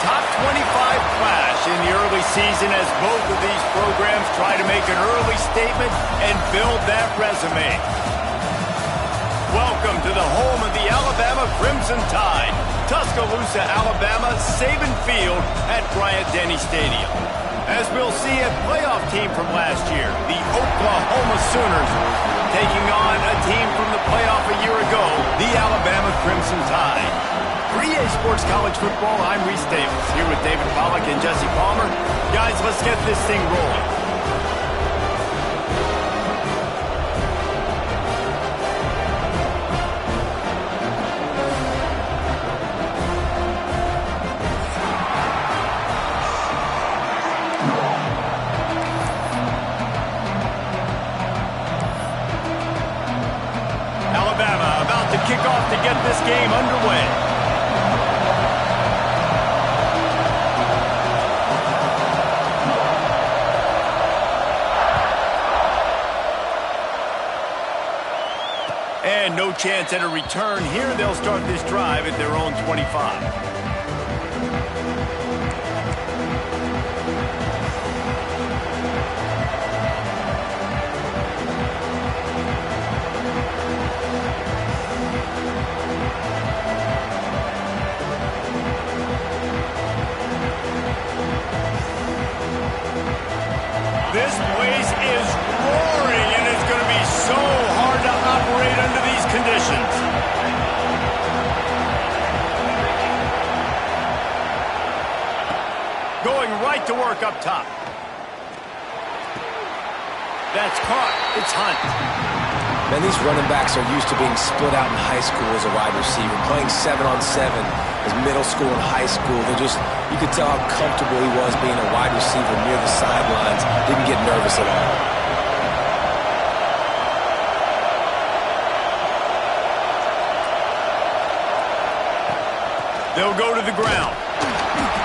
top 25 clash in the early season as both of these programs try to make an early statement and build that resume. Welcome to the home of the Alabama Crimson Tide, Tuscaloosa, Alabama, Saban Field at Bryant-Denny Stadium. As we'll see, a playoff team from last year, the Oklahoma Sooners, taking on a team from the playoff a year ago, the Alabama Crimson Tide. For EA Sports College Football, I'm Reese Davis, here with David Pollack and Jesse Palmer. Guys, let's get this thing rolling. Alabama about to kick off to get this game underway. And no chance at a return here. They'll start this drive at their own 25. This place is roaring, and it's going to be so hard to operate under these conditions. Going right to work up top. That's caught. It's Hunt. Man, these running backs are used to being split out in high school as a wide receiver, playing 7-on-7 as middle school and high school. You could tell how comfortable he was being a wide receiver near the sidelines. Didn't get nervous at all. They'll go to the ground.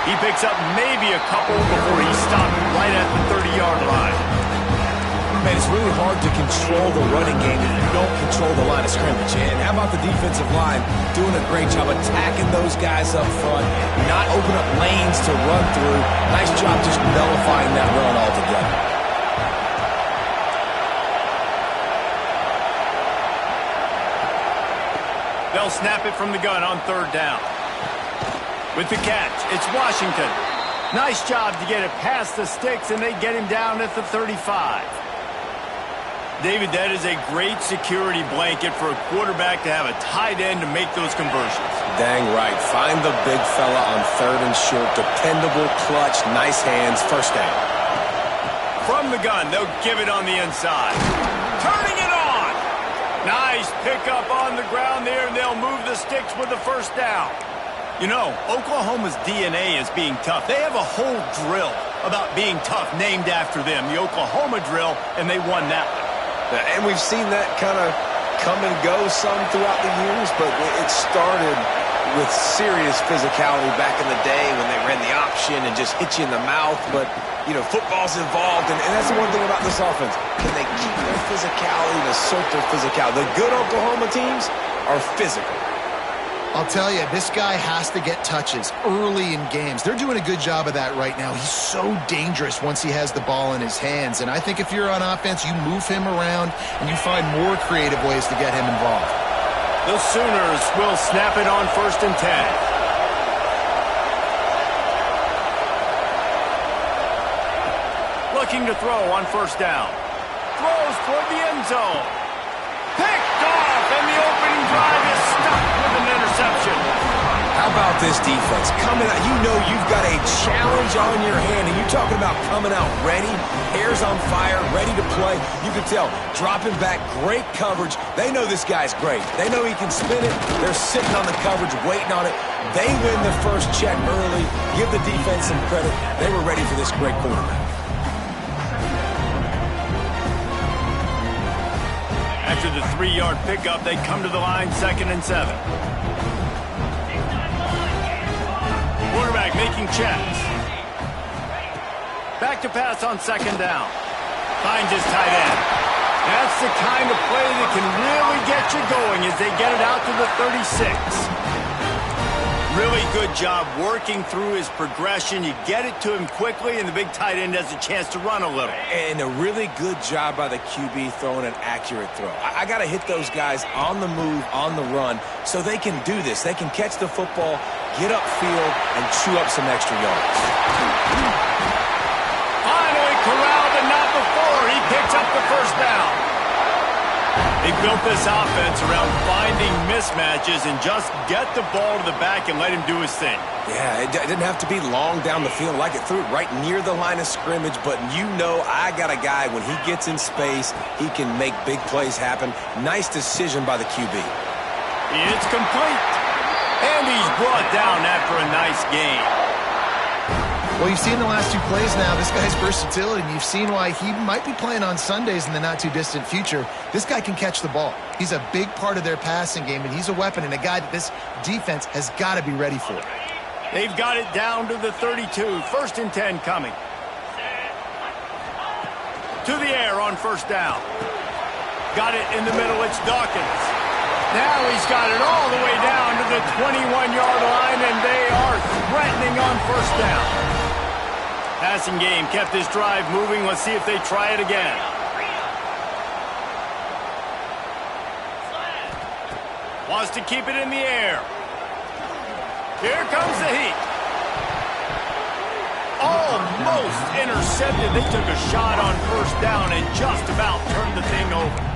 He picks up maybe a couple before he's stopped right at the 30-yard line. Man, it's really hard to control the running game if you don't control the line of scrimmage. And how about the defensive line doing a great job attacking those guys up front, not open up lanes to run through. Nice job just nullifying that run altogether. They'll snap it from the gun on third down. With the catch, it's Washington. Nice job to get it past the sticks, and they get him down at the 35. David, that is a great security blanket for a quarterback to have a tight end to make those conversions. Dang right. Find the big fella on third and short. Dependable, clutch, nice hands, first down. From the gun, they'll give it on the inside. Turning it on! Nice pickup on the ground there, and they'll move the sticks with the first down. You know, Oklahoma's DNA is being tough. They have a whole drill about being tough named after them, the Oklahoma drill, and they won that one. And we've seen that kind of come and go some throughout the years, but it started with serious physicality back in the day when they ran the option and just hit you in the mouth. But, you know, football's involved, and that's the one thing about this offense. Can they keep their physicality and assert their physicality? The good Oklahoma teams are physical. I'll tell you, this guy has to get touches early in games. They're doing a good job of that right now. He's so dangerous once he has the ball in his hands. And I think if you're on offense, you move him around and you find more creative ways to get him involved. The Sooners will snap it on 1st and 10. Looking to throw on 1st down. Throws toward the end zone. Picked off, and the opening drive is stuck with an interception. How about this defense? Coming out, you know you've got a challenge on your hand, and you're talking about coming out ready, hair's on fire, ready to play. You can tell, dropping back, great coverage. They know this guy's great. They know he can spin it. They're sitting on the coverage, waiting on it. They win the first check early. Give the defense some credit. They were ready for this great quarterback. After the 3-yard pickup, they come to the line 2nd and 7. Quarterback making checks. Back to pass on 2nd down. Finds his tight end. That's the kind of play that can really get you going as they get it out to the 36. Really good job working through his progression. You get it to him quickly, and the big tight end has a chance to run a little. And a really good job by the QB throwing an accurate throw. I got to hit those guys on the move, on the run, so they can do this. They can catch the football, get upfield, and chew up some extra yards. Finally corralled, but not before. He picks up the first down. They built this offense around finding mismatches and just get the ball to the back and let him do his thing. Yeah, it didn't have to be long down the field. Like it threw it right near the line of scrimmage, but you know I got a guy, when he gets in space, he can make big plays happen. Nice decision by the QB. It's complete. And he's brought down after a nice game. Well, you've seen the last two plays now. This guy's versatility, and you've seen why he might be playing on Sundays in the not-too-distant future. This guy can catch the ball. He's a big part of their passing game, and he's a weapon and a guy that this defense has got to be ready for. They've got it down to the 32. 1st and 10 coming. To the air on first down. Got it in the middle. It's Dawkins. Now he's got it all the way down to the 21-yard line, and they are threatening on first down. Passing game kept this drive moving. Let's see if they try it again. Wants to keep it in the air. Here comes the heat. Almost intercepted. They took a shot on first down and just about turned the thing over.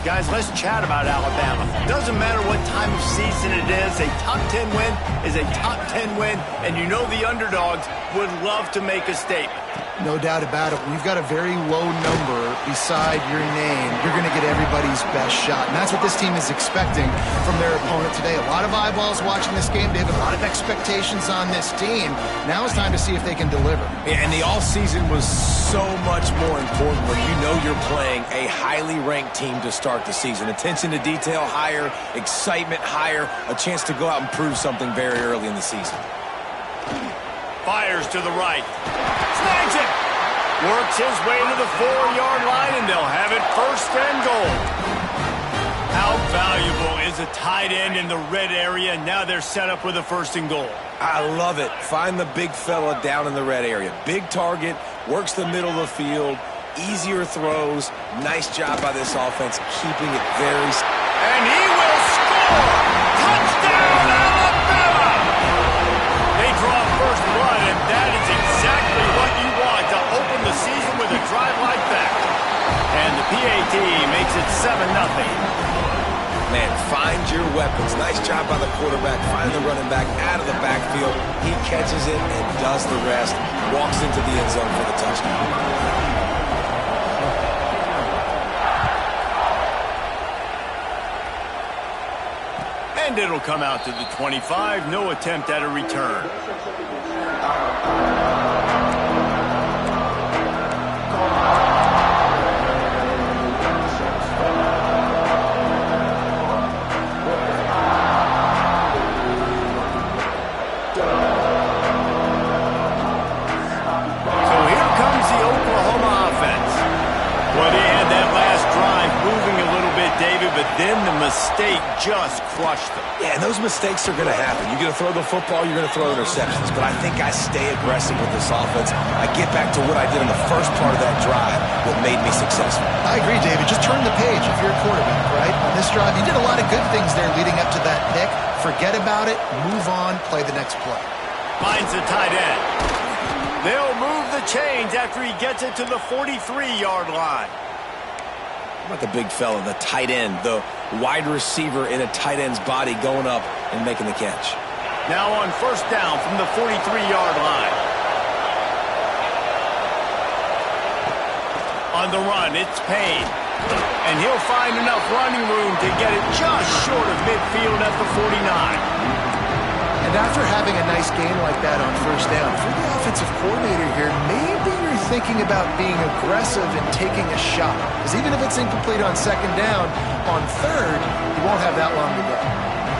Guys, let's chat about Alabama. Doesn't matter what time of season it is, a top 10 win is a top 10 win, and you know the underdogs would love to make a statement. No doubt about it. When you've got a very low number beside your name, you're going to get everybody's best shot. And that's what this team is expecting from their opponent today. A lot of eyeballs watching this game. They have a lot of expectations on this team. Now it's time to see if they can deliver. Yeah, and the offseason was so much more important when you know you're playing a highly ranked team to start the season. Attention to detail higher, excitement higher, a chance to go out and prove something very early in the season. Fires to the right. Snags it. Works his way to the 4-yard line, and they'll have it 1st and goal. How valuable is a tight end in the red area? Now they're set up with a 1st and goal. I love it. Find the big fella down in the red area. Big target, works the middle of the field, easier throws. Nice job by this offense, keeping it very... And he will score! Touchdown, Alabama! They draw first blood, and that is exactly what you want to open the season with a drive like that. And the PAT makes it 7-0. Man, find your weapons. Nice job by the quarterback. Find the running back out of the backfield. He catches it and does the rest. Walks into the end zone for the touchdown. And it'll come out to the 25. No attempt at a return. So here comes the Oklahoma offense. Well, they had that last drive moving a little bit, David, but then the mistake just crushed them. Yeah, and those mistakes are going to happen. You're going to throw the football, you're going to throw interceptions. But I think I stay aggressive with this offense. I get back to what I did in the first part of that drive, what made me successful. I agree, David. Just turn the page if you're a quarterback, right? On this drive, you did a lot of good things there leading up to that pick. Forget about it, move on, play the next play. Finds the tight end. They'll move the chains after he gets it to the 43-yard line. How about the big fella, the tight end, the wide receiver in a tight end's body going up and making the catch. Now on first down from the 43-yard line. On the run, it's Payne. And he'll find enough running room to get it just short of midfield at the 49. And after having a nice game like that on first down, for the offensive coordinator here, maybe you're thinking about being aggressive and taking a shot. Because even if it's incomplete on second down, on third, you won't have that long to go.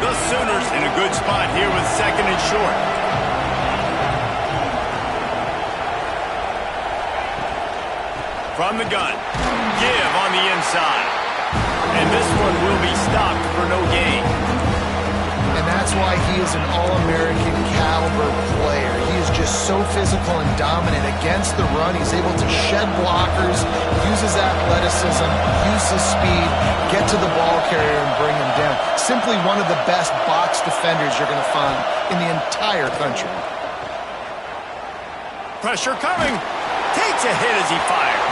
The Sooners in a good spot here with 2nd and short. From the gun, give on the inside. And this one will be stopped for no gain. And that's why he he is an All-American caliber player. He is just so physical and dominant against the run. He's able to shed blockers, use his athleticism, use his speed, get to the ball carrier and bring him down. Simply one of the best box defenders you're going to find in the entire country. Pressure coming. Takes a hit as he fires.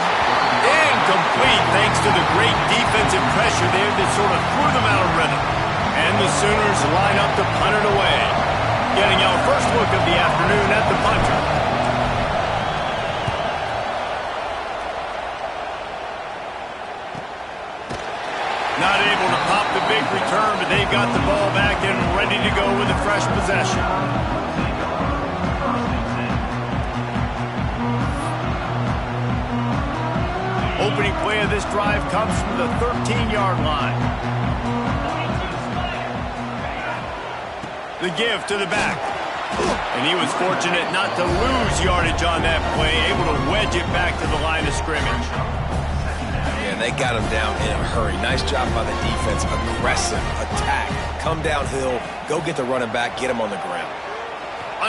Incomplete thanks to the great defensive pressure there that sort of threw them out of rhythm. And the Sooners line up to punt it away. Getting our first look of the afternoon at the punter. Not able to pop the big return, but they've got the ball back and ready to go with a fresh possession. Opening play of this drive comes from the 13-yard line. The give to the back. And he was fortunate not to lose yardage on that play, able to wedge it back to the line of scrimmage. Yeah, they got him down in a hurry. Nice job by the defense. Aggressive attack. Come downhill, go get the running back, get him on the ground.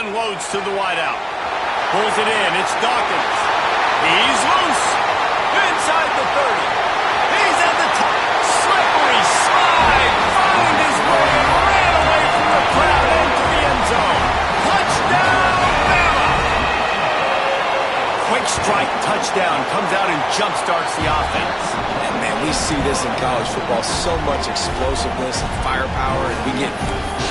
Unloads to the wideout. Pulls it in. It's Dawkins. He's loose. Inside the 30. He's at the top. Slippery slide. Found his way. Ran away from the crowd into the end zone. Touchdown, Bama! Quick strike touchdown. Comes out and jumpstarts the offense. And man, we see this in college football. So much explosiveness and firepower. And we get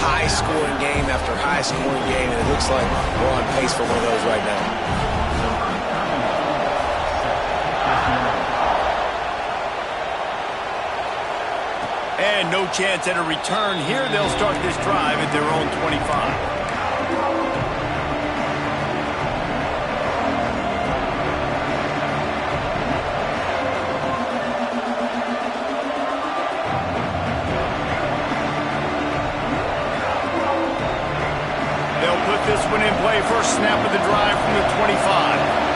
high-scoring game after high-scoring game. And it looks like we're on pace for one of those right now. And no chance at a return here. They'll start this drive at their own 25. They'll put this one in play. First snap of the drive from the 25.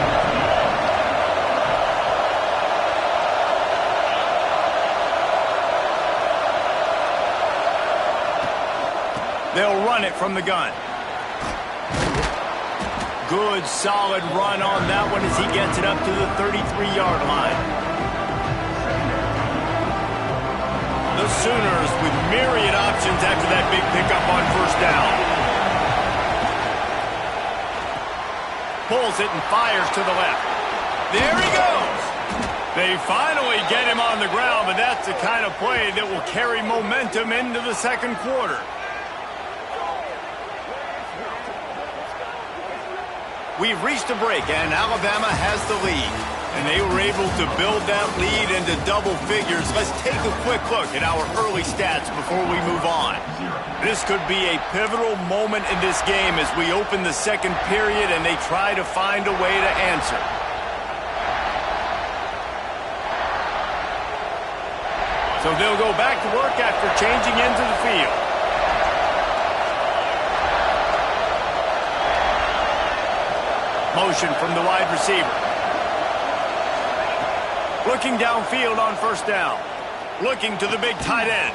They'll run it from the gun. Good, solid run on that one as he gets it up to the 33-yard line. The Sooners with myriad options after that big pickup on first down. Pulls it and fires to the left. There he goes. They finally get him on the ground, but that's the kind of play that will carry momentum into the second quarter. We've reached a break, and Alabama has the lead. And they were able to build that lead into double figures. Let's take a quick look at our early stats before we move on. This could be a pivotal moment in this game as we open the second period and they try to find a way to answer. So they'll go back to work after changing into the field. Motion from the wide receiver. Looking downfield on first down. Looking to the big tight end.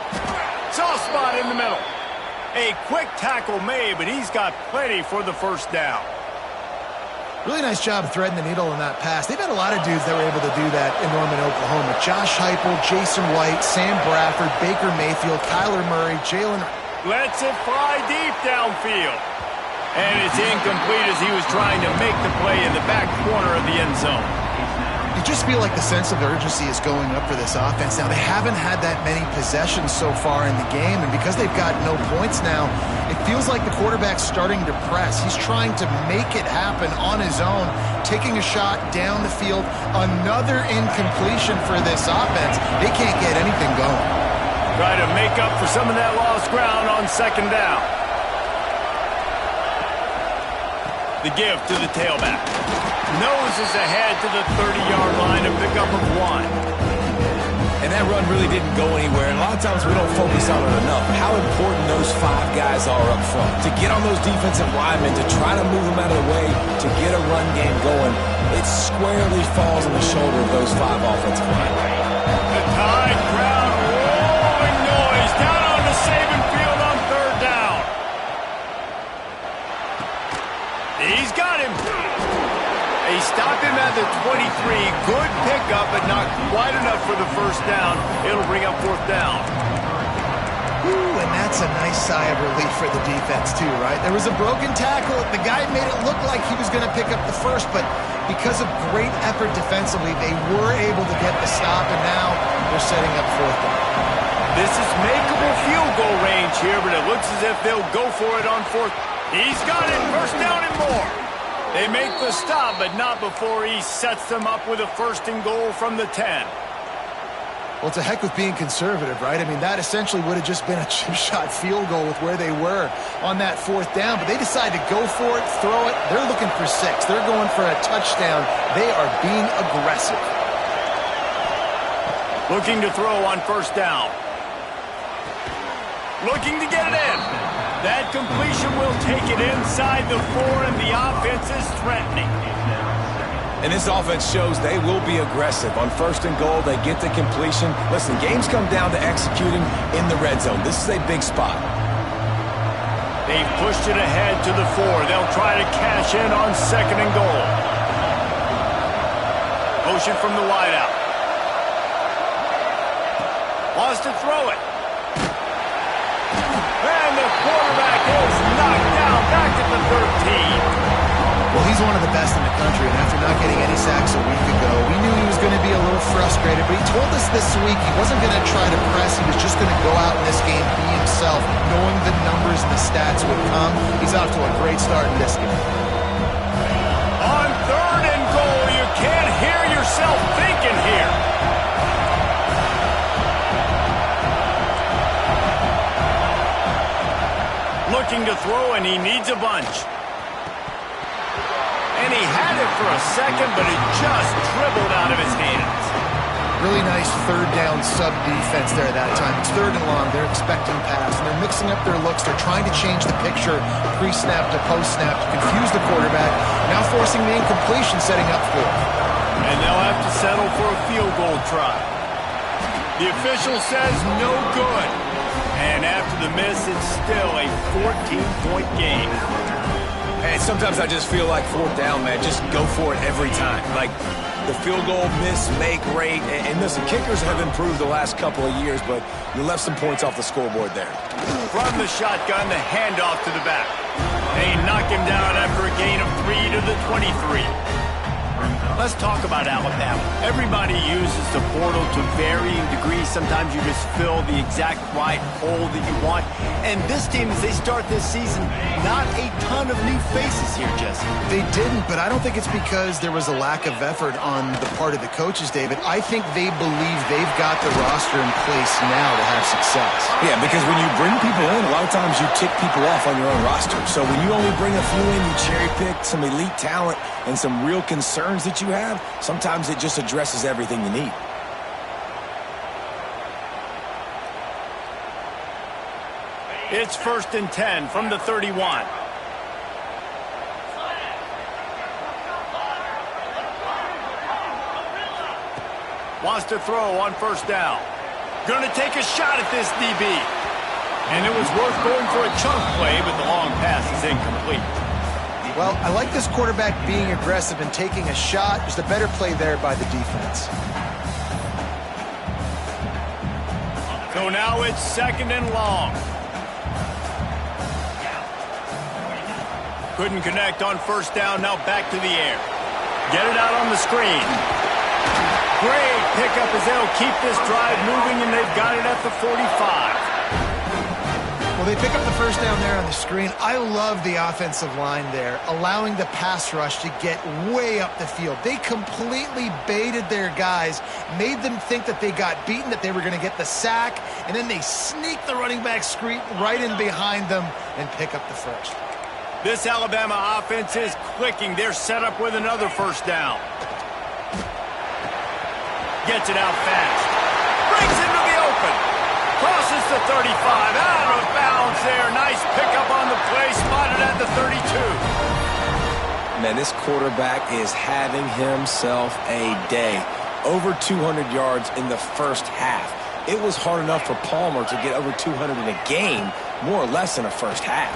Soft spot in the middle. A quick tackle made, but he's got plenty for the first down. Really nice job of threading the needle on that pass. They've had a lot of dudes that were able to do that in Norman, Oklahoma. Josh Heupel, Jason White, Sam Bradford, Baker Mayfield, Kyler Murray, Jalen. Lets it fly deep downfield. And it's incomplete as he was trying to make the play in the back corner of the end zone. You just feel like the sense of urgency is going up for this offense now. They haven't had that many possessions so far in the game, and because they've got no points now, it feels like the quarterback's starting to press. He's trying to make it happen on his own, taking a shot down the field. Another incompletion for this offense. They can't get anything going. Try to make up for some of that lost ground on second down. The give to the tailback. Noses ahead to the 30-yard line, a pickup of 1. And that run really didn't go anywhere. And a lot of times we don't focus on it enough. How important those 5 guys are up front. To get on those defensive linemen, to try to move them out of the way, to get a run game going, it squarely falls on the shoulder of those 5 offensive linemen. The Tide crowd rolling noise down on the Saban field on third down. down. It'll bring up fourth down. Ooh, and that's a nice sigh of relief for the defense too, right? There was a broken tackle. The guy made it look like he was going to pick up the first, but because of great effort defensively, they were able to get the stop, and now they're setting up fourth down. This is makeable field goal range here, but it looks as if they'll go for it on fourth. He's got it, first down and more. They make the stop, but not before he sets them up with a first and goal from the 10. Well, to heck with being conservative, right? I mean, that essentially would have just been a chip shot field goal with where they were on that fourth down, but they decided to go for it, throw it. They're looking for 6. They're going for a touchdown. They are being aggressive. Looking to throw on first down. Looking to get it in. That completion will take it inside the 4, and the offense is threatening. And this offense shows they will be aggressive. On first and goal, they get the completion. Listen, games come down to executing in the red zone. This is a big spot. They've pushed it ahead to the 4. They'll try to cash in on second and goal. Motion from the wideout. Wants to throw it. And the quarterback is knocked down back at the 13. Well, he's one of the best in the country, and after not getting any sacks a week ago, we knew he was going to be a little frustrated, but he told us this week he wasn't going to try to press. He was just going to go out in this game, be himself, knowing the numbers and the stats would come. He's off to a great start in this game. On third and goal, you can't hear yourself thinking here. Looking to throw, and he needs a bunch. And he had it for a second, but it just dribbled out of his hands. Really nice third down sub defense there that time. It's third and long. They're expecting pass, and they're mixing up their looks. They're trying to change the picture pre-snap to post-snap to confuse the quarterback, now forcing the incompletion, setting up for it. And they'll have to settle for a field goal try. The official says no good. And after the miss, it's still a 14-point game. And sometimes I just feel like fourth down, man. Just go for it every time. Like the field goal miss, make rate. And listen, kickers have improved the last couple of years, but you left some points off the scoreboard there. From the shotgun, the handoff to the back. They knock him down after a gain of 3 to the 23. Let's talk about Alabama. Everybody uses the portal to varying degrees. Sometimes you just fill the exact right hole that you want. And this team, as they start this season, not a ton of new faces here, Jesse. They didn't, but I don't think it's because there was a lack of effort on the part of the coaches, David. I think they believe they've got the roster in place now to have success. Yeah, because when you bring people in, a lot of times you tick people off on your own roster. So when you only bring a few in, you cherry pick some elite talent and some real concerns that you have, sometimes it just addresses everything you need. It's 1st and 10 from the 31. Wants to throw on first down. Going to take a shot at this DB. And it was worth going for a chunk play, but the long pass is incomplete. Well, I like this quarterback being aggressive and taking a shot. There's a better play there by the defense. So now it's 2nd and long. Couldn't connect on first down, now back to the air. Get it out on the screen. Great pickup as they'll keep this drive moving, and they've got it at the 45. Well, they pick up the first down there on the screen. I love the offensive line there, allowing the pass rush to get way up the field. They completely baited their guys, made them think that they got beaten, that they were going to get the sack, and then they sneak the running back screen right in behind them and pick up the first. This Alabama offense is clicking. They're set up with another first down. Gets it out fast. Brings into the open. Crosses the 35. Out of bounds there. Nice pickup on the play. Spotted at the 32. Man, this quarterback is having himself a day. Over 200 yards in the first half. It was hard enough for Palmer to get over 200 in a game, more or less in a first half.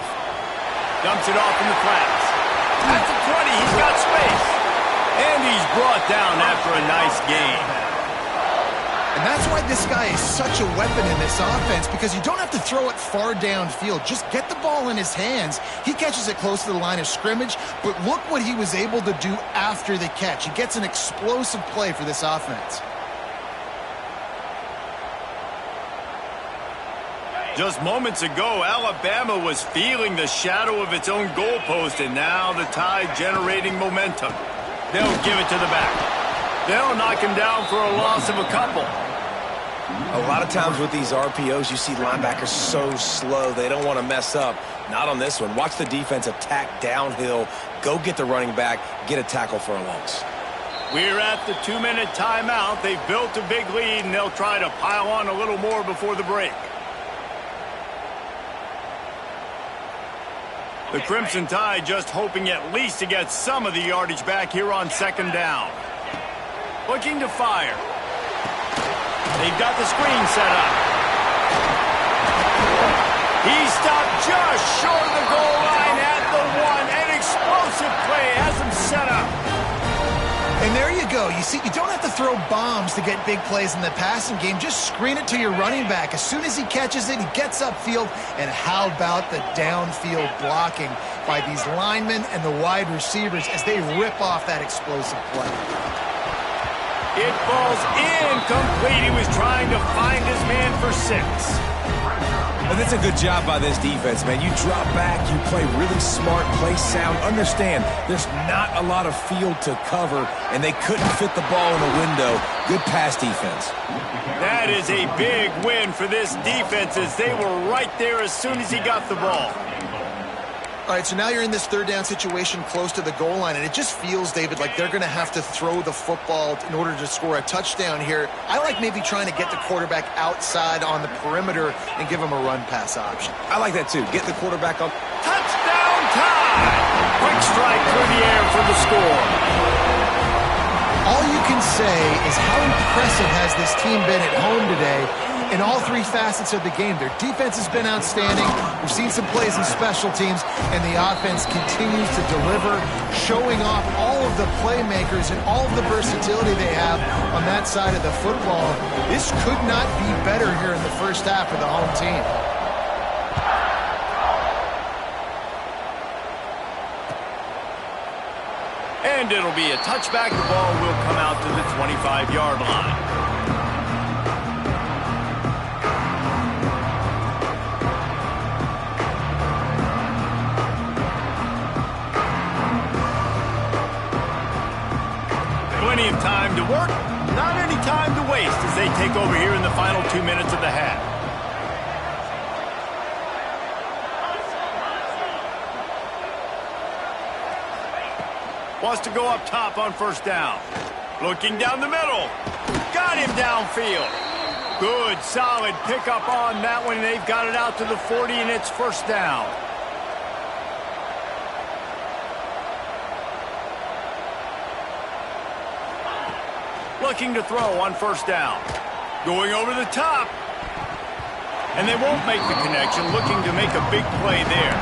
Dumps it off in the flats. At the 20, he's got space. And he's brought down after a nice game. And that's why this guy is such a weapon in this offense, because you don't have to throw it far downfield. Just get the ball in his hands. He catches it close to the line of scrimmage, but look what he was able to do after the catch. He gets an explosive play for this offense. Just moments ago, Alabama was feeling the shadow of its own goalpost, and now the Tide generating momentum. They'll give it to the back. They'll knock him down for a loss of a couple. A lot of times with these RPOs, you see linebackers so slow, they don't want to mess up. Not on this one. Watch the defense attack downhill, go get the running back, get a tackle for a loss. We're at the 2-minute timeout. They've built a big lead, and they'll try to pile on a little more before the break. The Crimson Tide just hoping at least to get some of the yardage back here on second down. Looking to fire. They've got the screen set up. He stopped just short of the goal line at the 1. An explosive play has him set up. And there you go. You see, you don't have to throw bombs to get big plays in the passing game. Just screen it to your running back. As soon as he catches it, he gets upfield. And how about the downfield blocking by these linemen and the wide receivers as they rip off that explosive play. It falls incomplete. He was trying to find his man for 6. And that's a good job by this defense, man. You drop back, you play really smart, play sound. Understand, there's not a lot of field to cover, and they couldn't fit the ball in the window. Good pass defense. That is a big win for this defense, as they were right there as soon as he got the ball. All right, so now you're in this third down situation close to the goal line, and it just feels, David, like they're going to have to throw the football in order to score a touchdown here. I like maybe trying to get the quarterback outside on the perimeter and give him a run-pass option. I like that, too. Get the quarterback on. Touchdown Tide! Quick strike through the air for the score. All you can say is how impressive has this team been at home today in all three facets of the game. Their defense has been outstanding. We've seen some plays in special teams, and the offense continues to deliver, showing off all of the playmakers and all of the versatility they have on that side of the football. This could not be better here in the first half for the home team. And it'll be a touchback. The ball will come out to the 25-yard line. Plenty of time to work, not any time to waste as they take over here in the final 2 minutes of the half. Wants to go up top on first down. Looking down the middle. Got him downfield. Good, solid pickup on that one. They've got it out to the 40, and it's first down. Looking to throw on first down. Going over the top. And they won't make the connection. Looking to make a big play there.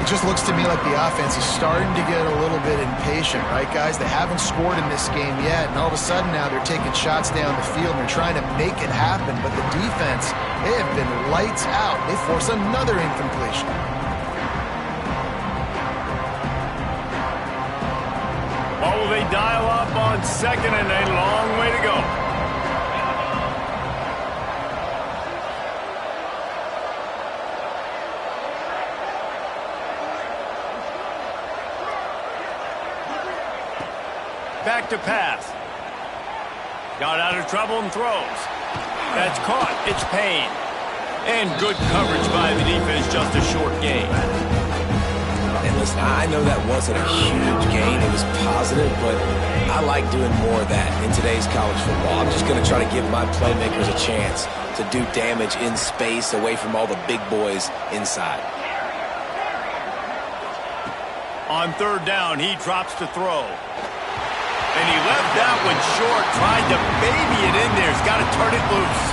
It just looks to me like the offense is starting to get a little bit impatient, right, guys? They haven't scored in this game yet, and all of a sudden now they're taking shots down the field and they're trying to make it happen. But the defense, they have been lights out. They force another incompletion. What will they dial up on second, and a long way to go? Back to pass. Got out of trouble and throws. That's caught. It's Payne. And good coverage by the defense, just a short gain. And listen, I know that wasn't a huge gain. It was positive, but I like doing more of that in today's college football. I'm just going to try to give my playmakers a chance to do damage in space away from all the big boys inside. On third down, he drops to throw. And he left that one short, tried to baby it in there. He's got to turn it loose.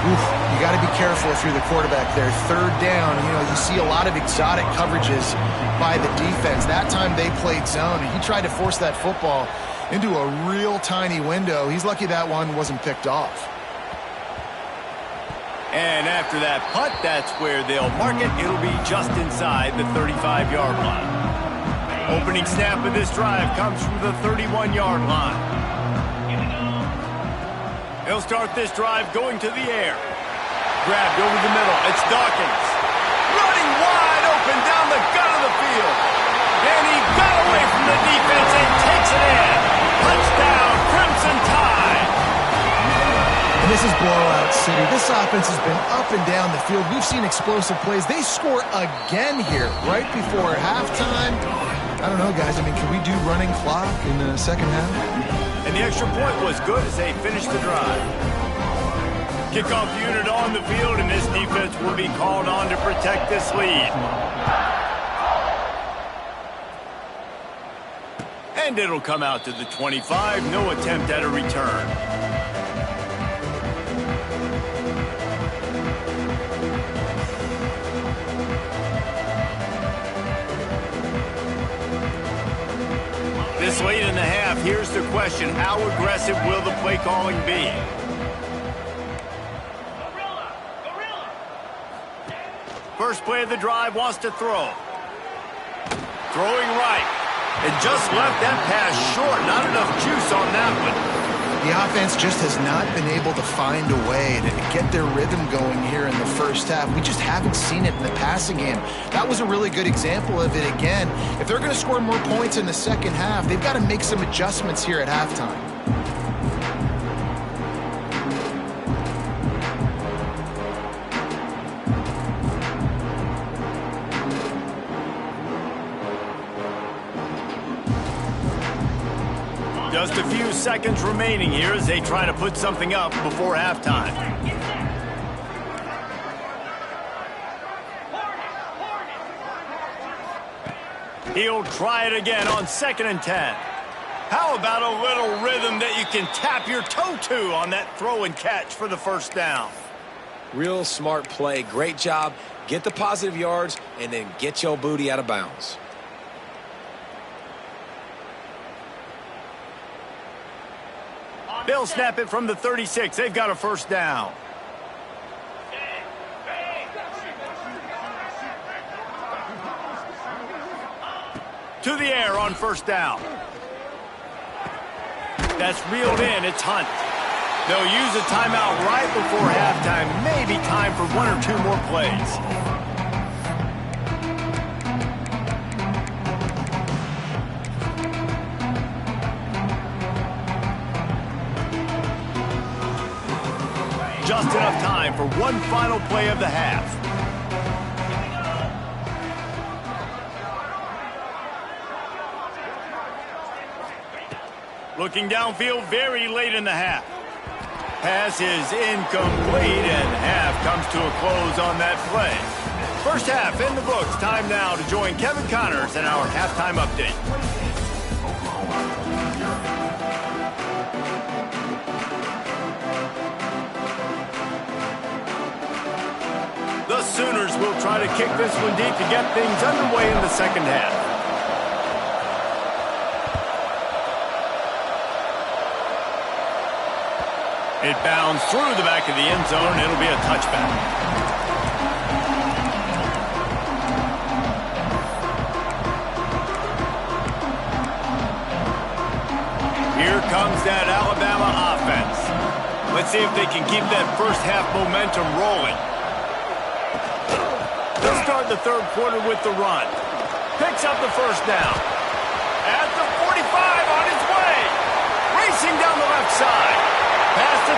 Oof, you got to be careful if you're the quarterback there. Third down, you know, you see a lot of exotic coverages by the defense. That time they played zone, and he tried to force that football into a real tiny window. He's lucky that one wasn't picked off. And after that punt, that's where they'll mark it. It'll be just inside the 35-yard line. Opening snap of this drive comes from the 31-yard line. He'll start this drive going to the air. Grabbed over the middle. It's Dawkins. Running wide open down the gut of the field. And he got away from the defense and takes it in. Touchdown, Crimson Tide. And this is blowout city. This offense has been up and down the field. We've seen explosive plays. They score again here right before halftime. I don't know, guys. I mean, can we do running clock in the second half? And the extra point was good as they finished the drive. Kickoff unit on the field, and this defense will be called on to protect this lead. And it'll come out to the 25. No attempt at a return. This late in the half, here's the question. How aggressive will the play calling be? First play of the drive, wants to throw. Throwing right. And just left that pass short. Not enough juice on that one. The offense just has not been able to find a way to get their rhythm going here in the first half. We just haven't seen it in the passing game. That was a really good example of it again. If they're going to score more points in the second half, they've got to make some adjustments here at halftime. Just a few seconds remaining here as they try to put something up before halftime. He'll try it again on 2nd and 10. How about a little rhythm that you can tap your toe to on that throw and catch for the first down? Real smart play. Great job. Get the positive yards and then get your booty out of bounds. They'll snap it from the 36. They've got a first down. To the air on first down. That's reeled in. It's Hunt. They'll use a timeout right before halftime. Maybe time for one or two more plays. Just enough time for one final play of the half. Looking downfield very late in the half. Pass is incomplete, and half comes to a close on that play. First half in the books. Time now to join Kevin Connors in our halftime update. The Sooners will try to kick this one deep to get things underway in the second half. It bounds through the back of the end zone. It'll be a touchback. Here comes that Alabama offense. Let's see if they can keep that first half momentum rolling. They'll start the third quarter with the run. Picks up the first down. At the 45 on his way. Racing down the left side. Pass to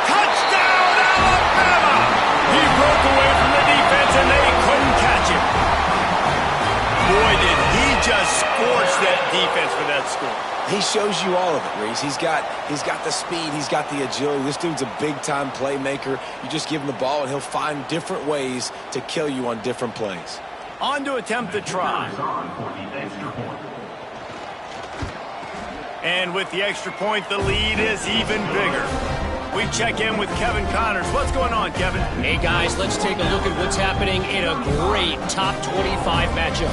touchdown, Alabama! He broke away from the defense and they couldn't catch him. Boy, did he just scorch that defense for that score. He shows you all of it, Reese. He's got the speed. He's got the agility. This dude's a big-time playmaker. You just give him the ball, and he'll find different ways to kill you on different plays. On to attempt the try. And with the extra point, the lead is even bigger. We check in with Kevin Connors. What's going on, Kevin? Hey, guys, let's take a look at what's happening in a great top 25 matchup.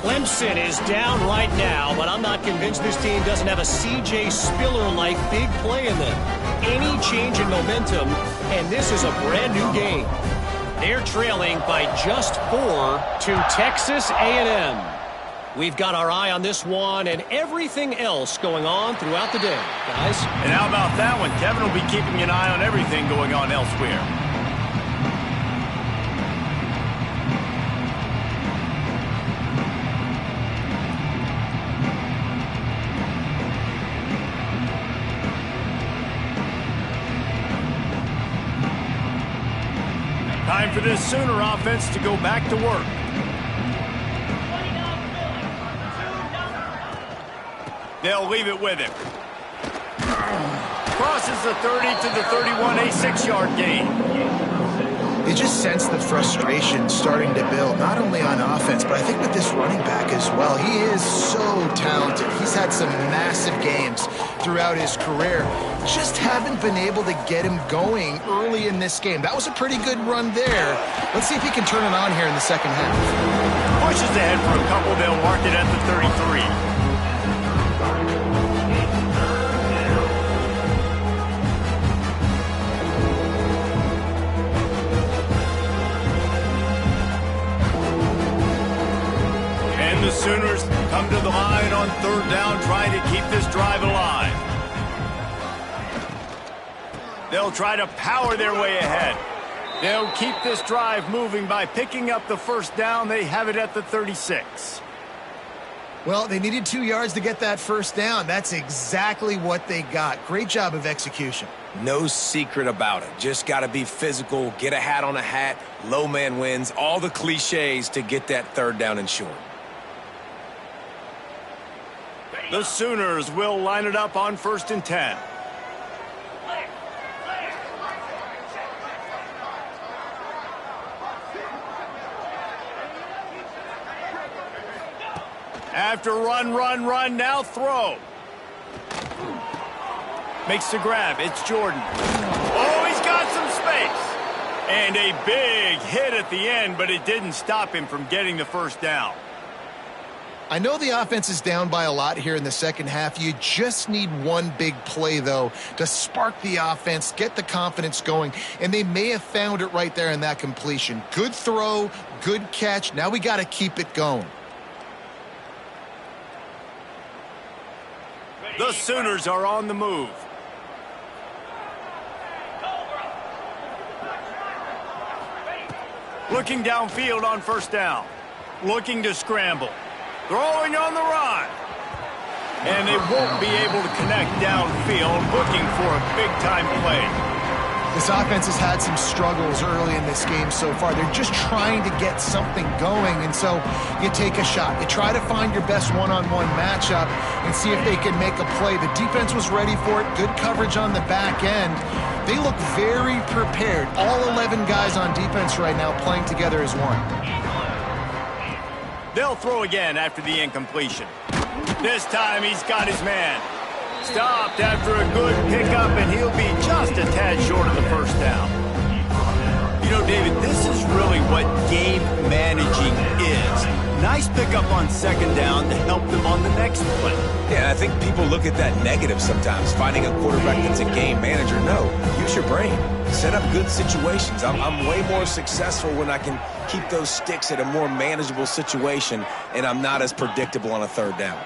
Clemson is down right now, but I'm not convinced this team doesn't have a C.J. Spiller-like big play in them. Any change in momentum, and this is a brand-new game. They're trailing by just 4 to Texas A&M. We've got our eye on this one and everything else going on throughout the day, guys. And how about that one? Kevin will be keeping an eye on everything going on elsewhere. Time for this Sooner offense to go back to work. They'll leave it with him. Crosses the 30 to the 31, a 6-yard gain. You just sense the frustration starting to build, not only on offense, but I think with this running back as well. He is so talented. He's had some massive games throughout his career. Just haven't been able to get him going early in this game. That was a pretty good run there. Let's see if he can turn it on here in the second half. Pushes ahead for a couple. They'll mark it at the 33. The Sooners come to the line on 3rd down, trying to keep this drive alive. They'll try to power their way ahead. They'll keep this drive moving by picking up the 1st down. They have it at the 36. Well, they needed 2 yards to get that 1st down. That's exactly what they got. Great job of execution. No secret about it. Just got to be physical, get a hat on a hat, low man wins, all the cliches to get that 3rd down and short. The Sooners will line it up on 1st and 10. After run, now throw. Makes the grab. It's Jordan. Oh, he's got some space. And a big hit at the end, but it didn't stop him from getting the 1st down. I know the offense is down by a lot here in the second half. You just need one big play, though, to spark the offense, get the confidence going, and they may have found it right there in that completion. Good throw, good catch. Now we got to keep it going. The Sooners are on the move. Looking downfield on 1st down. Looking to scramble. Throwing on the run. And they won't be able to connect downfield, looking for a big-time play. This offense has had some struggles early in this game so far. They're just trying to get something going, and so you take a shot. You try to find your best one-on-one matchup and see if they can make a play. The defense was ready for it. Good coverage on the back end. They look very prepared. All 11 guys on defense right now playing together as one. They'll throw again after the incompletion. This time he's got his man. Stopped after a good pickup, and he'll be just a tad short of the 1st down. You know, David, this is really what game managing is. Nice pickup on 2nd down to help them on the next play. Yeah, I think people look at that negative sometimes, finding a quarterback that's a game manager. No, use your brain. Set up good situations. I'm way more successful when I can keep those sticks at a more manageable situation, and I'm not as predictable on a 3rd down.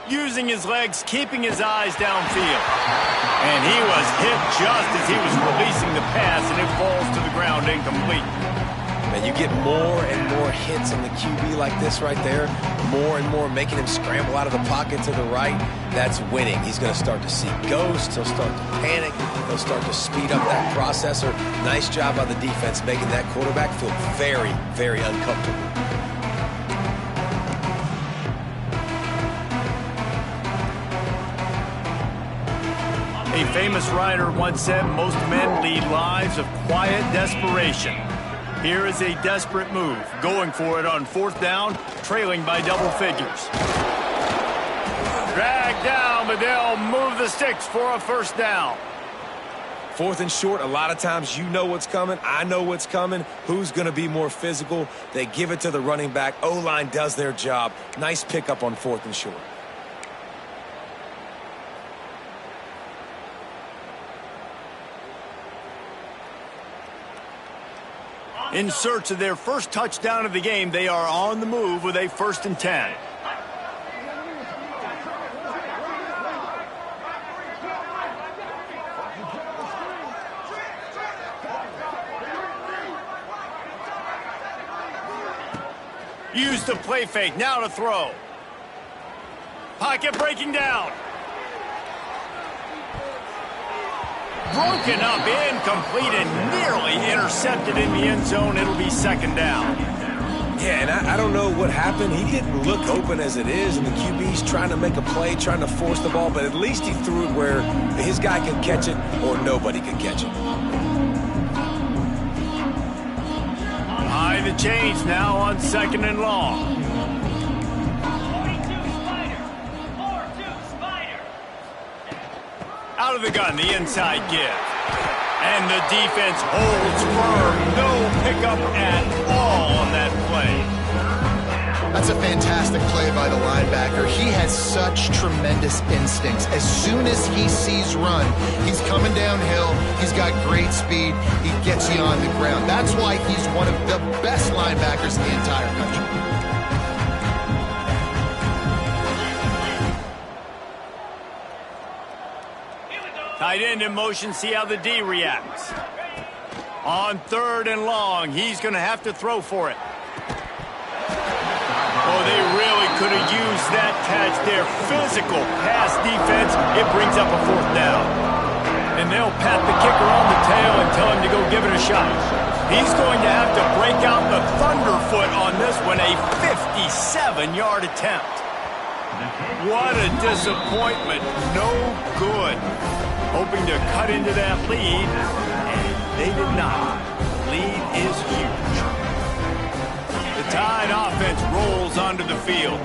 Using his legs, keeping his eyes downfield. And he was hit just as he was releasing the pass, and it falls to the ground incomplete. And you get more and more hits on the QB like this right there, more and more making him scramble out of the pocket to the right. That's winning. He's going to start to see ghosts. He'll start to panic. He'll start to speed up that processor. Nice job by the defense making that quarterback feel very, very uncomfortable. A famous writer once said, most men lead lives of quiet desperation. Here is a desperate move, going for it on 4th down, trailing by double figures. Dragged down, but they'll move the sticks for a 1st down. 4th and short, a lot of times you know what's coming. I know what's coming. Who's going to be more physical? They give it to the running back. O-line does their job. Nice pickup on 4th and short. In search of their first touchdown of the game, they are on the move with a 1st and 10. Use the play fake, now to throw. Pocket breaking down. Broken up, incomplete, and nearly intercepted in the end zone. It'll be 2nd down. Yeah, and I don't know what happened. He didn't look open as it is, and the QB's trying to make a play, trying to force the ball, but at least he threw it where his guy could catch it or nobody could catch it. High the chains now on 2nd and long. 42 Spider. Out of the gun, the inside give. And the defense holds firm. No pickup at all on that play. That's a fantastic play by the linebacker. He has such tremendous instincts. As soon as he sees run, he's coming downhill. He's got great speed. He gets you on the ground. That's why he's one of the best linebackers in the entire country. Tight end in motion, see how the D reacts. On 3rd and long, he's going to have to throw for it. Oh, they really could have used that catch there. Physical pass defense. It brings up a 4th down. And they'll pat the kicker on the tail and tell him to go give it a shot. He's going to have to break out the thunderfoot on this one, a 57-yard attempt. What a disappointment. No good. Hoping to cut into that lead, and they did not. Lead is huge. The Tide offense rolls onto the field.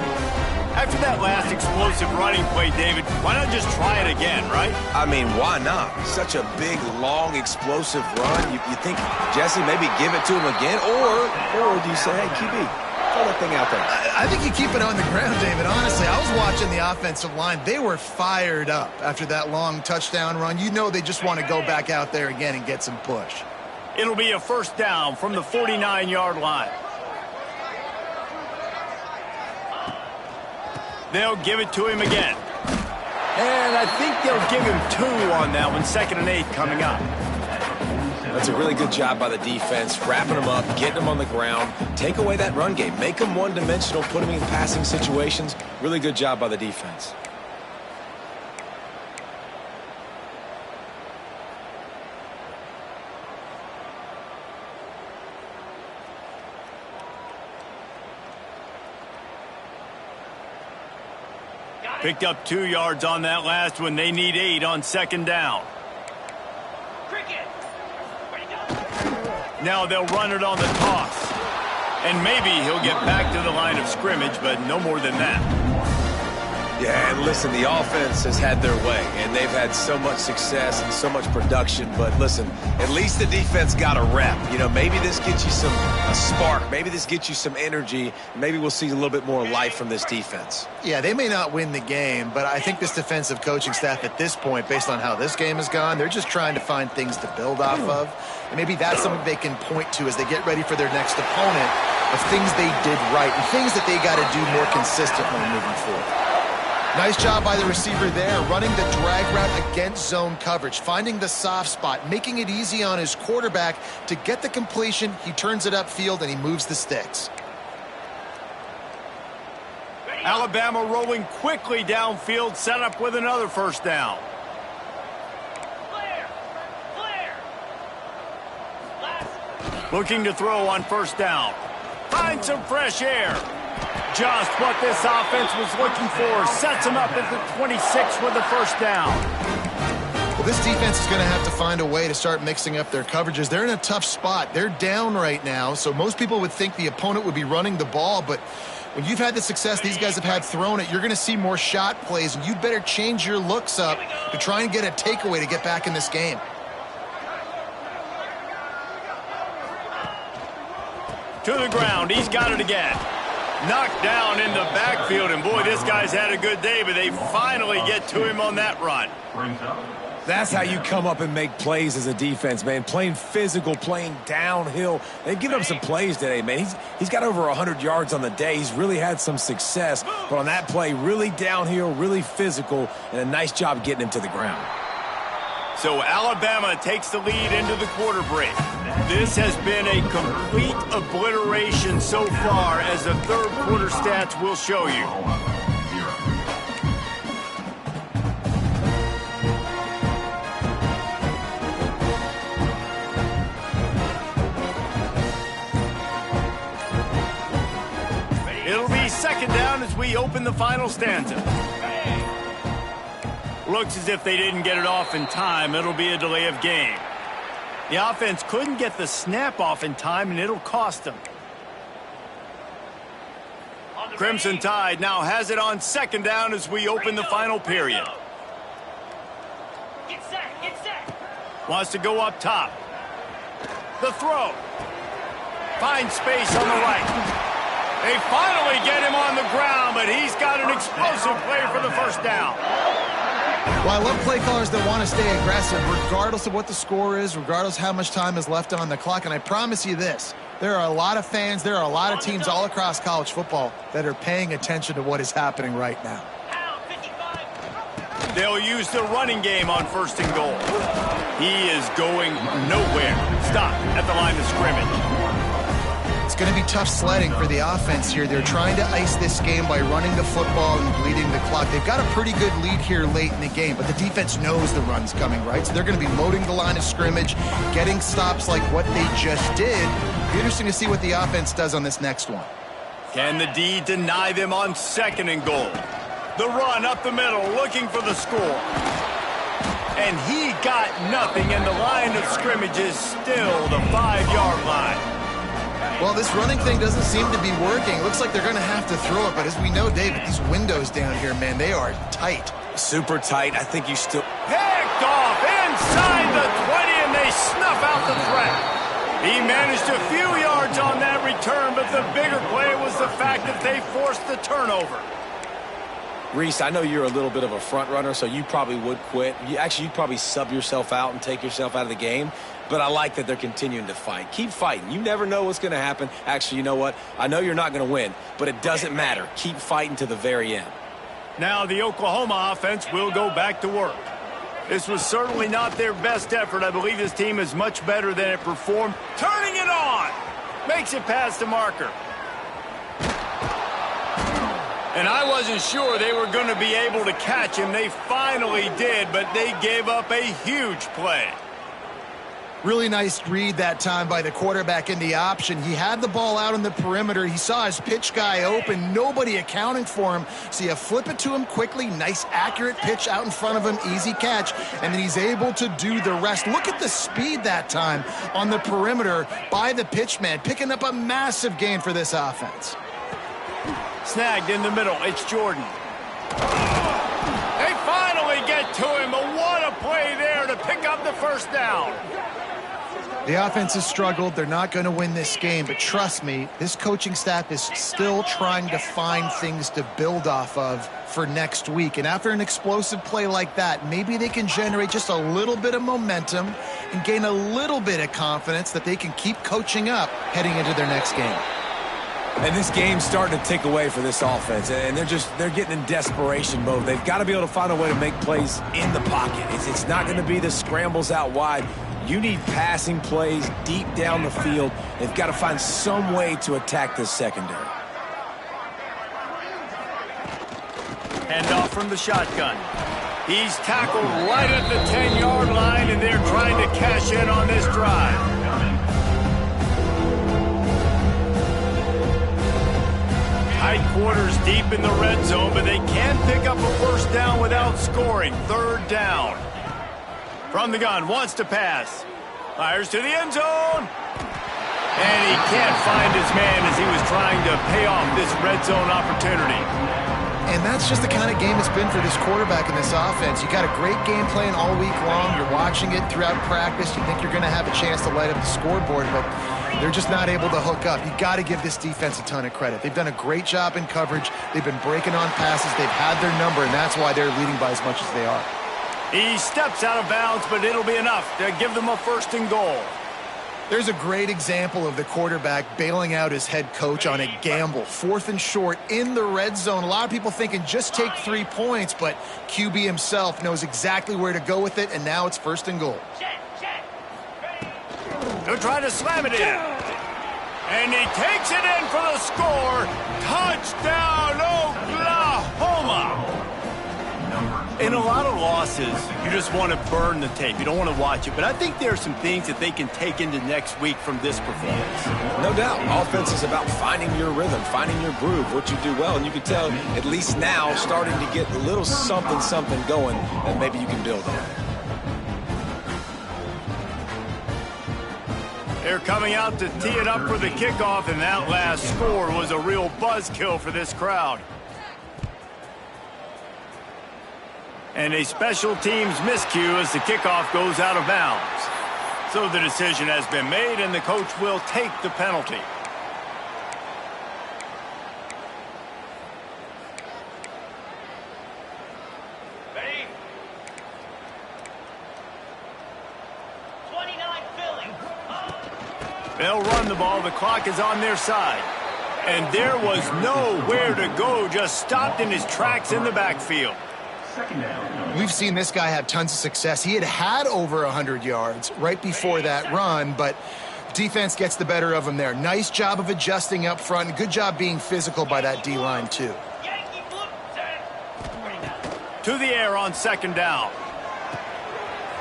After that last explosive running play, David, why not just try it again, right? I mean, why not? Such a big, long, explosive run. You think, Jesse, maybe give it to him again? Or do you say, hey, QB, throw that thing out there? I think you keep it on the ground, David. Honestly, I was watching the offensive line. They were fired up after that long touchdown run. You know they just want to go back out there again and get some push. It'll be a 1st down from the 49-yard line. They'll give it to him again. And I think they'll give him 2 on that one. 2nd and 8 coming up. That's a really good job by the defense, wrapping them up, getting them on the ground. Take away that run game. Make them one-dimensional, put them in passing situations. Really good job by the defense. Picked up 2 yards on that last one. They need 8 on 2nd down. Now they'll run it on the toss. And maybe he'll get back to the line of scrimmage, but no more than that. Yeah, and listen, the offense has had their way, and they've had so much success and so much production. But listen, at least the defense got a rep. You know, maybe this gets you a spark. Maybe this gets you some energy. Maybe we'll see a little bit more life from this defense. Yeah, they may not win the game, but I think this defensive coaching staff at this point, based on how this game has gone, they're just trying to find things to build off of. And maybe that's something they can point to as they get ready for their next opponent of things they did right and things that they got to do more consistently moving forward. Nice job by the receiver there, running the drag route against zone coverage, finding the soft spot, making it easy on his quarterback to get the completion. He turns it upfield, and he moves the sticks. Alabama rolling quickly downfield, set up with another 1st down. Looking to throw on 1st down. Find some fresh air. Just what this offense was looking for. Sets him up at the 26 with the 1st down. Well, this defense is going to have to find a way to start mixing up their coverages. They're in a tough spot. They're down right now, so most people would think the opponent would be running the ball, but when you've had the success these guys have had throwing it, you're going to see more shot plays, and you'd better change your looks up to try and get a takeaway to get back in this game. To the ground. He's got it again. Knocked down in the backfield, and boy, this guy's had a good day, but they finally get to him on that run. That's how you come up and make plays as a defense, man. Playing physical, playing downhill. They've given him some plays today, man. He's got over 100 yards on the day. He's really had some success, but on that play, really downhill, really physical, and a nice job getting him to the ground. So Alabama takes the lead into the quarter break. This has been a complete obliteration so far, as the third quarter stats will show you. It'll be second down as we open the final stanza. Looks as if they didn't get it off in time. It'll be a delay of game. The offense couldn't get the snap off in time, and it'll cost them. Crimson Tide now has it on second down as we open the final period. Get set. Wants to go up top. The throw. Finds space on the right. They finally get him on the ground, but he's got an explosive play for the first down. Well, I love play callers that want to stay aggressive, regardless of what the score is, regardless of how much time is left on the clock. And I promise you this, there are a lot of fans, there are a lot of teams all across college football that are paying attention to what is happening right now. They'll use the running game on first and goal. He is going nowhere. Stop at the line of scrimmage. It's going to be tough sledding for the offense here. They're trying to ice this game by running the football and bleeding the clock. They've got a pretty good lead here late in the game, but the defense knows the run's coming, right? So they're going to be loading the line of scrimmage, getting stops like what they just did. It'll be interesting to see what the offense does on this next one. Can the D deny them on second and goal? The run up the middle, looking for the score. And he got nothing, and the line of scrimmage is still the 5-yard line. Well, this running thing doesn't seem to be working. Looks like they're going to have to throw it, but as we know, David, these windows down here, man, they are tight. Super tight. I think you still... Picked off inside the 20, and they snuff out the threat. He managed a few yards on that return, but the bigger play was the fact that they forced the turnover. Reese, I know you're a little bit of a front runner, so you probably would quit. You'd probably sub yourself out and take yourself out of the game. But I like that they're continuing to fight. Keep fighting. You never know what's going to happen. Actually, you know what? I know you're not going to win, but it doesn't matter. Keep fighting to the very end. Now the Oklahoma offense will go back to work. This was certainly not their best effort. I believe this team is much better than it performed. Turning it on. Makes it past the marker. And I wasn't sure they were going to be able to catch him. They finally did, but they gave up a huge play. Really nice read that time by the quarterback in the option. He had the ball out on the perimeter. He saw his pitch guy open. Nobody accounting for him. So you flip it to him quickly. Nice, accurate pitch out in front of him. Easy catch. And then he's able to do the rest. Look at the speed that time on the perimeter by the pitch man, picking up a massive gain for this offense. Snagged in the middle. It's Jordan. They finally get to him, but what a play there to pick up the first down. The offense has struggled. They're not going to win this game, but trust me, this coaching staff is still trying to find things to build off of for next week. And after an explosive play like that, maybe they can generate just a little bit of momentum and gain a little bit of confidence that they can keep coaching up heading into their next game. And this game's starting to tick away for this offense, and they're getting in desperation mode. They've got to be able to find a way to make plays in the pocket. It's not going to be the scrambles out wide. You need passing plays deep down the field. They've got to find some way to attack this secondary. Handoff from the shotgun. He's tackled right at the 10-yard line, and they're trying to cash in on this drive. Tight quarters deep in the red zone, but they can pick up a first down without scoring. Third down. From the gun, wants to pass. Fires to the end zone. And he can't find his man as he was trying to pay off this red zone opportunity. And that's just the kind of game it's been for this quarterback in this offense. You got a great game plan all week long. You're watching it throughout practice. You think you're going to have a chance to light up the scoreboard, but They're just not able to hook up. You got to give this defense a ton of credit. They've done a great job in coverage. They've been breaking on passes. They've had their number, and that's why they're leading by as much as they are. He steps out of bounds, but it'll be enough to give them a 1st and goal. There's a great example of the quarterback bailing out his head coach on a gamble. 4th and short in the red zone. A lot of people thinking just take 3 points, but QB himself knows exactly where to go with it, and now it's 1st and goal. He'll try to slam it in. And he takes it in for the score. Touchdown, Oklahoma! In a lot of losses, you just want to burn the tape. You don't want to watch it. But I think there are some things that they can take into next week from this performance. No doubt. Offense is about finding your rhythm, finding your groove, what you do well. And you can tell, at least now, starting to get a little something going that maybe you can build on. They're coming out to tee it up for the kickoff, and that last score was a real buzzkill for this crowd. And a special teams miscue as the kickoff goes out of bounds. So the decision has been made, and the coach will take the penalty. Ready? 29 filling. They'll run the ball. The clock is on their side. And there was nowhere to go, just stopped in his tracks in the backfield. We've seen this guy have tons of success. He had over 100 yards right before that run, but defense gets the better of him there. Nice job of adjusting up front. Good job being physical by that D-line, too. To the air on 2nd down.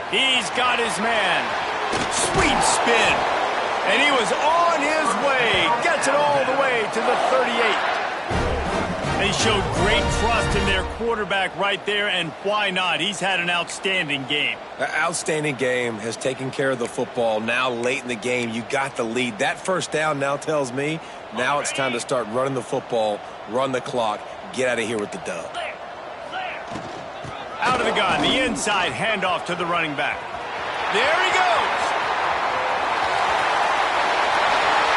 He's got his man. Sweet spin. And he was on his way. Gets it all the way to the 38. They showed great trust in their quarterback right there, and why not? He's had an outstanding game. An outstanding game, has taken care of the football. Now late in the game, you got the lead. That 1st down now tells me now it's time to start running the football, run the clock, get out of here with the dub. Out of the gun, the inside handoff to the running back. There he goes.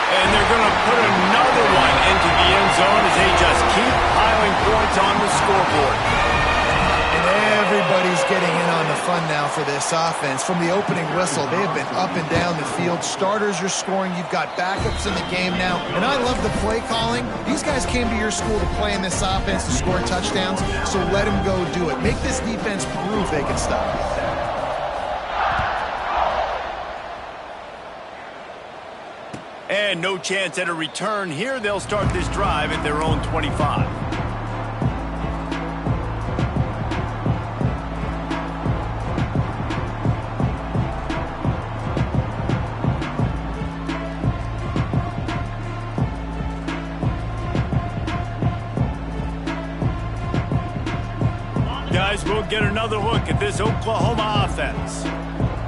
And they're going to put another one into the end zone as they just keep piling points on the scoreboard. And everybody's getting in on the fun now for this offense. From the opening whistle, they have been up and down the field. Starters are scoring. You've got backups in the game now. And I love the play calling. These guys came to your school to play in this offense to score touchdowns, so let them go do it. Make this defense prove they can stop. And no chance at a return here. They'll start this drive at their own 25. Guys, we'll get another look at this Oklahoma offense.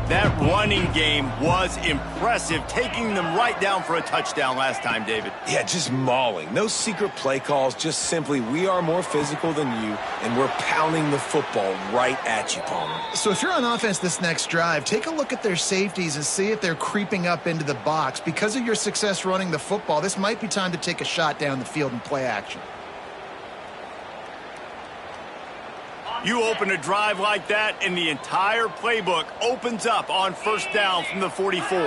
That running game was impressive, taking them right down for a touchdown last time, David. Yeah, just mauling. No secret play calls, just simply we are more physical than you, and we're pounding the football right at you, Palmer. So if you're on offense this next drive, take a look at their safeties and see if they're creeping up into the box. Because of your success running the football, this might be time to take a shot down the field and play action. You open a drive like that, and the entire playbook opens up on 1st down from the 44.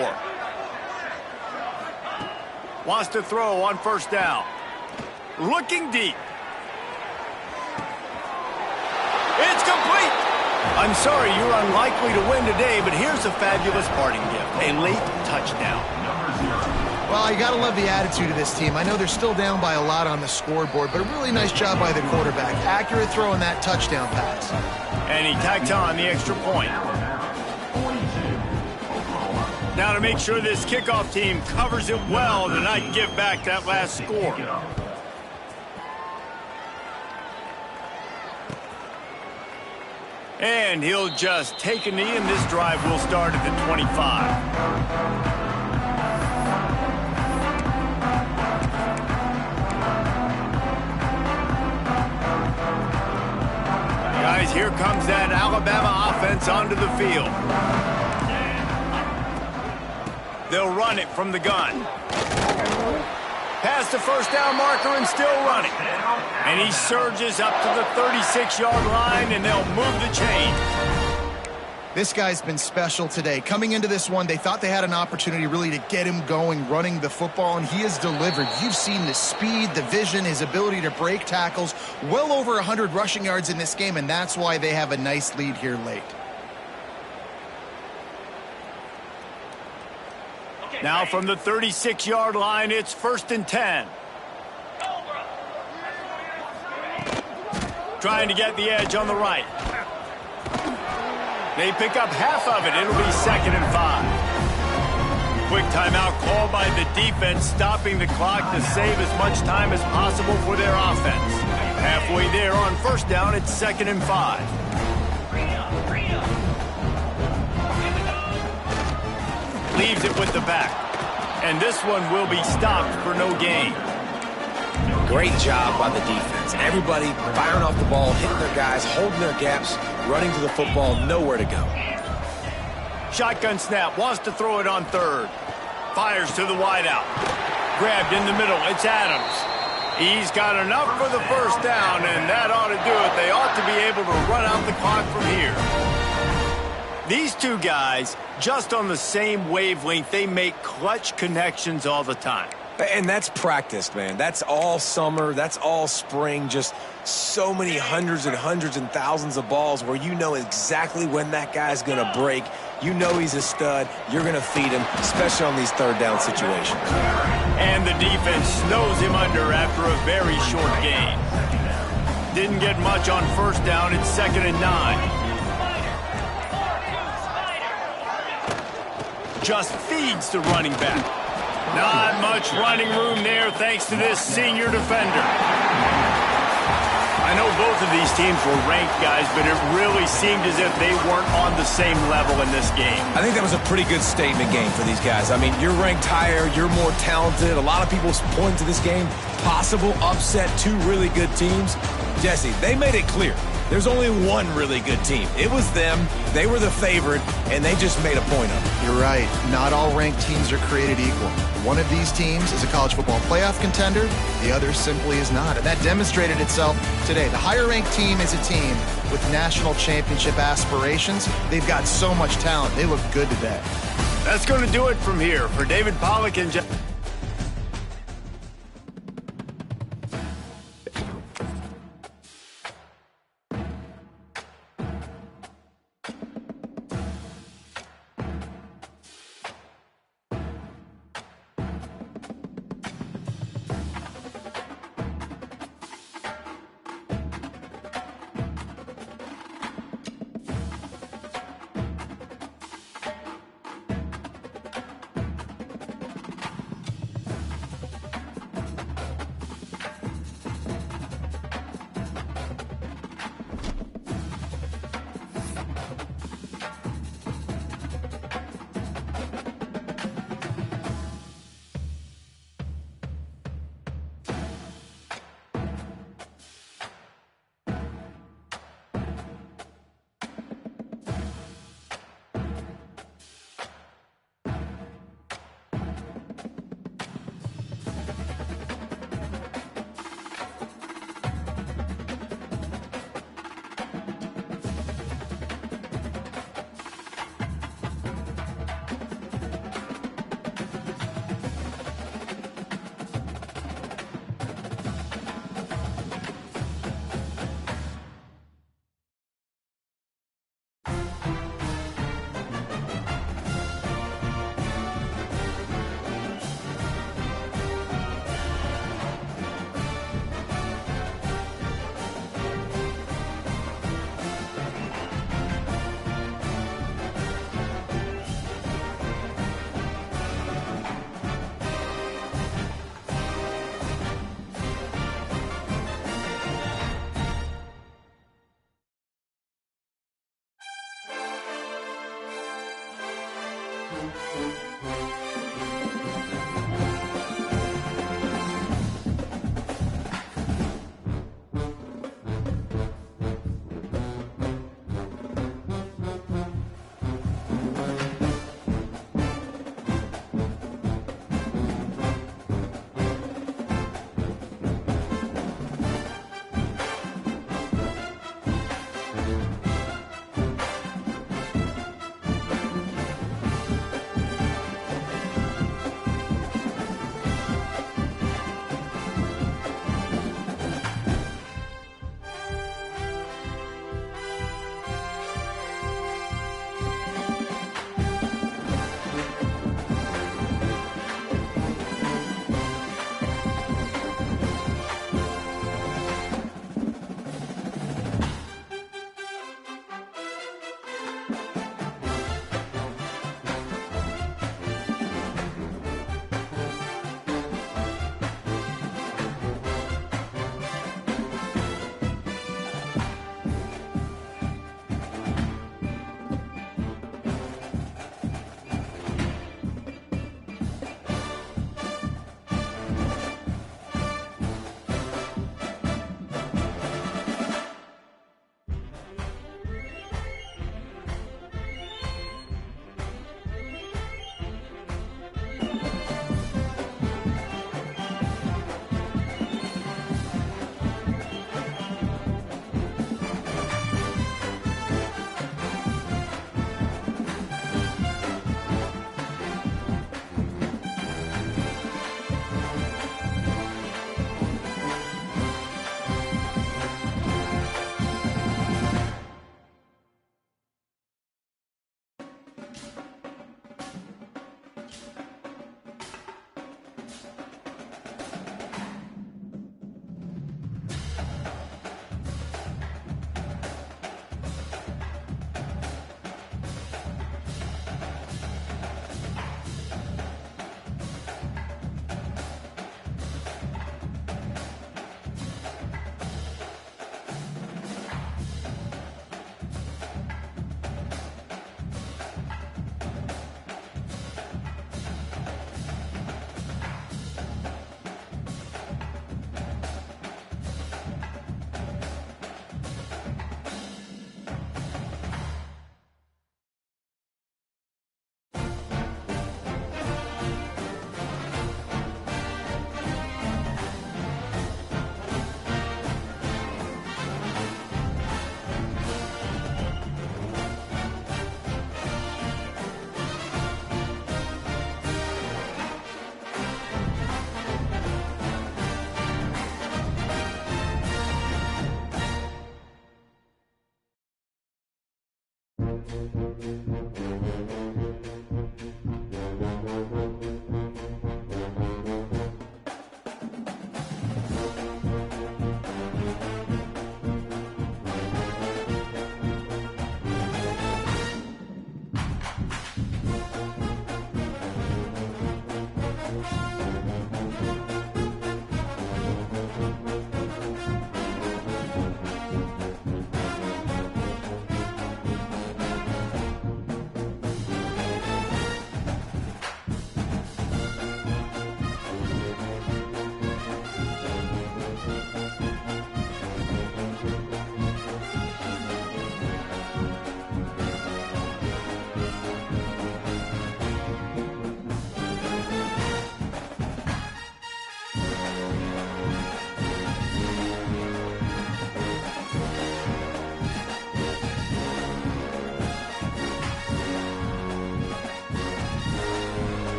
Wants to throw on 1st down. Looking deep. It's complete. I'm sorry, you're unlikely to win today, but here's a fabulous parting gift. A late touchdown. Well, you got to love the attitude of this team. I know they're still down by a lot on the scoreboard, but a really nice job by the quarterback. Accurate throw in that touchdown pass. And he tacks on the extra point. Now to make sure this kickoff team covers it well to not give back that last score. And he'll just take a knee, and this drive will start at the 25. Guys, here comes that Alabama offense onto the field. They'll run it from the gun. Past the first down marker and still running. And he surges up to the 36-yard line, and they'll move the chain. This guy's been special today. Coming into this one, they thought they had an opportunity really to get him going, running the football, and he has delivered. You've seen the speed, the vision, his ability to break tackles. Well over 100 rushing yards in this game, and that's why they have a nice lead here late. Now from the 36-yard line, it's 1st and 10. Trying to get the edge on the right. They pick up half of it. It'll be 2nd and 5. Quick timeout called by the defense, stopping the clock to save as much time as possible for their offense. Halfway there on 1st down, it's 2nd and 5. Leaves it with the back. And this one will be stopped for no gain. Great job by the defense. Everybody firing off the ball, hitting their guys, holding their gaps, running to the football, nowhere to go. Shotgun snap, wants to throw it on 3rd. Fires to the wideout. Grabbed in the middle, it's Adams. He's got enough for the 1st down, and that ought to do it. They ought to be able to run out the clock from here. These two guys, just on the same wavelength, they make clutch connections all the time. And that's practiced, man. That's all summer. That's all spring. Just so many hundreds and hundreds and thousands of balls where you know exactly when that guy's going to break. You know he's a stud. You're going to feed him, especially on these 3rd down situations. And the defense snows him under after a very short gain. Didn't get much on 1st down. It's 2nd and 9. Just feeds the running back. Not much running room there thanks to this senior defender. I know both of these teams were ranked, guys, but it really seemed as if they weren't on the same level in this game. I think that was a pretty good statement game for these guys. I mean, you're ranked higher, you're more talented. A lot of people point to this game, possible upset, 2 really good teams. Jesse, they made it clear. There's only one really good team. It was them. They were the favorite, and they just made a point of it. You're right. Not all ranked teams are created equal. One of these teams is a college football playoff contender. The other simply is not. And that demonstrated itself today. The higher-ranked team is a team with national championship aspirations. They've got so much talent. They look good today. That's going to do it from here. For David Pollack and Jeff.